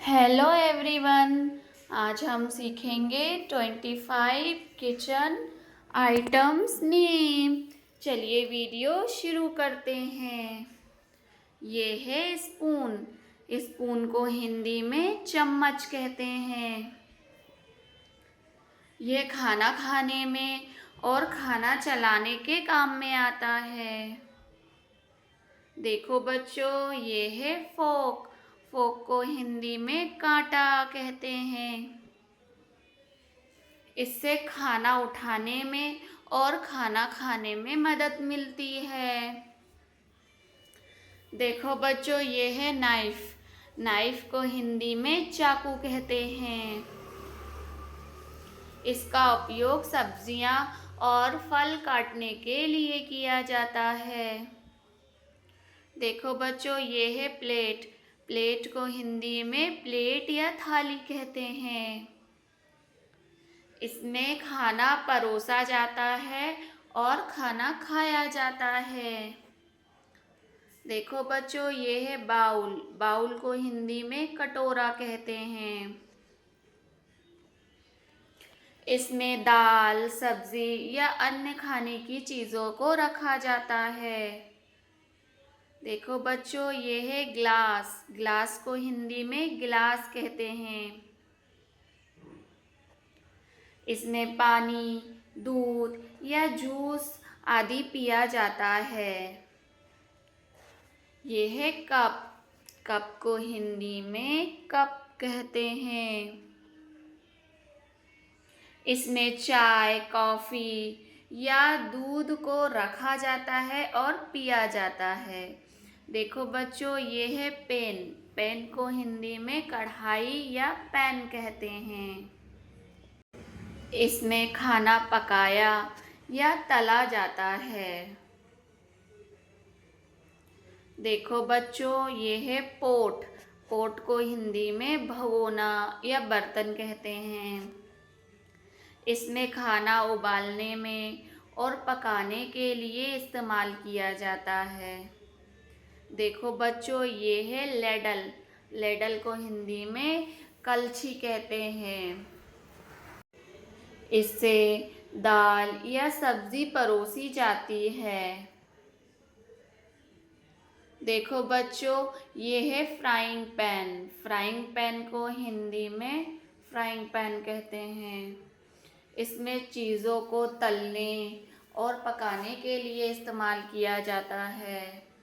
Hello everyone. आज हम सीखेंगे 25 किचन आइटम्स नेम। चलिए वीडियो शुरू करते हैं। ये है स्पून। स्पून को हिंदी में चम्मच कहते हैं। ये खाना खाने में और खाना चलाने के काम में आता है। देखो बच्चों, ये है फोक। फोक को हिंदी में कांटा कहते हैं। इससे खाना उठाने में और खाना खाने में मदद मिलती है। देखो बच्चों, ये है नाइफ। नाइफ को हिंदी में चाकू कहते हैं। इसका उपयोग सब्जियां और फल काटने के लिए किया जाता है। देखो बच्चों, ये है प्लेट। प्लेट को हिंदी में प्लेट या थाली कहते हैं। इसमें खाना परोसा जाता है और खाना खाया जाता है। देखो बच्चों, ये है बाउल। बाउल को हिंदी में कटोरा कहते हैं। इसमें दाल, सब्जी या अन्य खाने की चीज़ों को रखा जाता है। देखो बच्चों, ये है ग्लास। ग्लास को हिंदी में गिलास कहते हैं। इसमें पानी, दूध या जूस आदि पिया जाता है। ये है कप। कप को हिंदी में कप कहते हैं। इसमें चाय, कॉफ़ी या दूध को रखा जाता है और पिया जाता है। देखो बच्चों, ये है पेन। पेन को हिंदी में कढ़ाई या पैन कहते हैं। इसमें खाना पकाया या तला जाता है। देखो बच्चों, ये है पोट। पोट को हिंदी में भगोना या बर्तन कहते हैं। इसमें खाना उबालने में और पकाने के लिए इस्तेमाल किया जाता है। देखो बच्चों, ये है लेडल। लेडल को हिंदी में कलछी कहते हैं। इससे दाल या सब्जी परोसी जाती है। देखो बच्चों, ये है फ्राइंग पैन। फ्राइंग पैन को हिंदी में फ्राइंग पैन कहते हैं। इसमें चीज़ों को तलने और पकाने के लिए इस्तेमाल किया जाता है।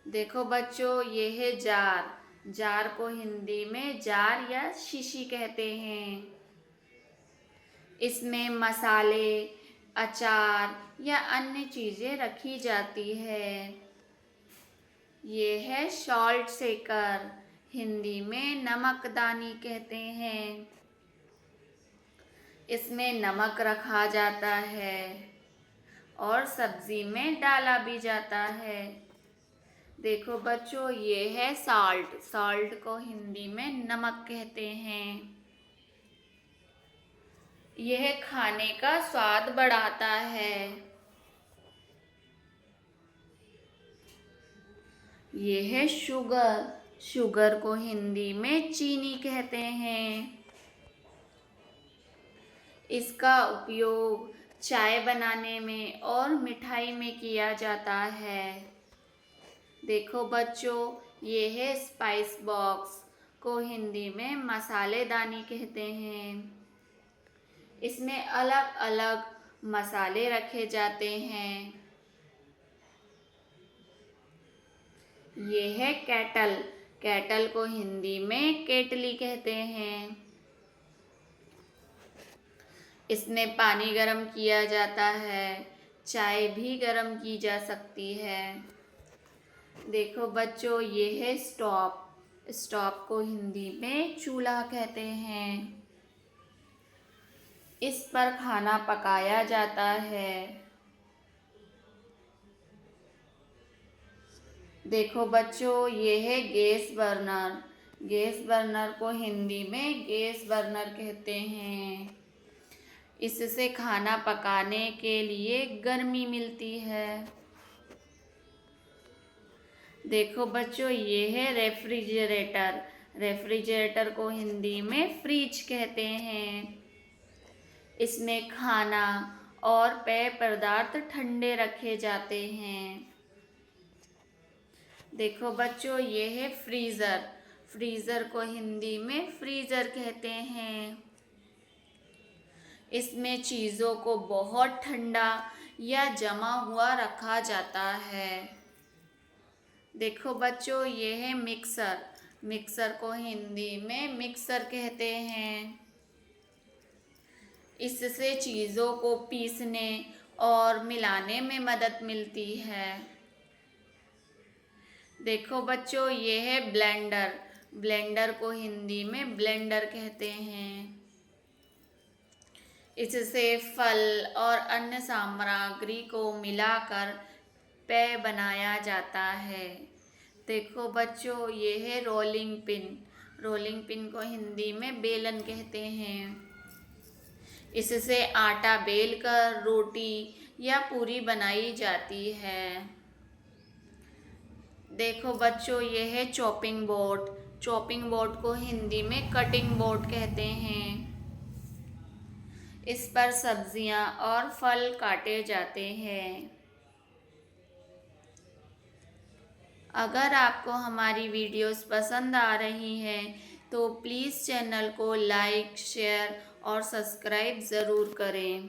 देखो बच्चों, ये है जार। जार को हिंदी में जार या शीशी कहते हैं। इसमें मसाले, अचार या अन्य चीज़ें रखी जाती है। ये है सॉल्ट शेकर। हिंदी में नमकदानी कहते हैं। इसमें नमक रखा जाता है और सब्जी में डाला भी जाता है। देखो बच्चों, ये है साल्ट। साल्ट को हिंदी में नमक कहते हैं। यह खाने का स्वाद बढ़ाता है। ये है शुगर। शुगर को हिंदी में चीनी कहते हैं। इसका उपयोग चाय बनाने में और मिठाई में किया जाता है। देखो बच्चों, ये है स्पाइस बॉक्स। को हिंदी में मसालेदानी कहते हैं। इसमें अलग अलग मसाले रखे जाते हैं। ये है केटल। केटल को हिंदी में केटली कहते हैं। इसमें पानी गर्म किया जाता है। चाय भी गर्म की जा सकती है। देखो बच्चों, ये है स्टोव। स्टोव को हिंदी में चूल्हा कहते हैं। इस पर खाना पकाया जाता है। देखो बच्चों, ये है गैस बर्नर। गैस बर्नर को हिंदी में गैस बर्नर कहते हैं। इससे खाना पकाने के लिए गर्मी मिलती है। देखो बच्चों, ये है रेफ्रिजरेटर। रेफ्रिजरेटर को हिंदी में फ्रिज कहते हैं। इसमें खाना और पेय पदार्थ ठंडे रखे जाते हैं। देखो बच्चों, ये है फ्रीज़र। फ्रीज़र को हिंदी में फ्रीज़र कहते हैं। इसमें चीज़ों को बहुत ठंडा या जमा हुआ रखा जाता है। देखो बच्चों, ये है मिक्सर। मिक्सर को हिंदी में मिक्सर कहते हैं। इससे चीज़ों को पीसने और मिलाने में मदद मिलती है। देखो बच्चों, ये है ब्लेंडर। ब्लेंडर को हिंदी में ब्लेंडर कहते हैं। इससे फल और अन्य सामग्री को मिलाकर पेय बनाया जाता है। देखो बच्चों, ये है रोलिंग पिन। रोलिंग पिन को हिंदी में बेलन कहते हैं। इससे आटा बेलकर रोटी या पूरी बनाई जाती है। देखो बच्चों, ये है चॉपिंग बोर्ड। चॉपिंग बोर्ड को हिंदी में कटिंग बोर्ड कहते हैं। इस पर सब्जियां और फल काटे जाते हैं। अगर आपको हमारी वीडियोस पसंद आ रही हैं तो प्लीज़ चैनल को लाइक, शेयर और सब्सक्राइब ज़रूर करें।